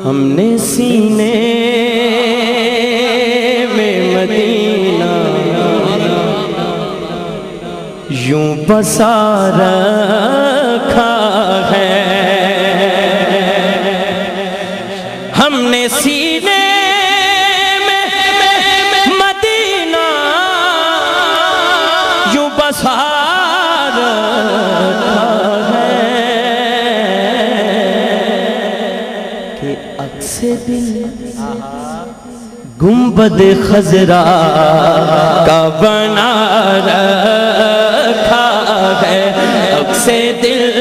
ہم نے سینے میں مدینہ یوں بسا رکھا ہے، ہم نے سینے میں مدینہ یوں بسا رکھا ہے کہ عکس دل گنبد خضرا کا بنا رکھا ہے، عکس دل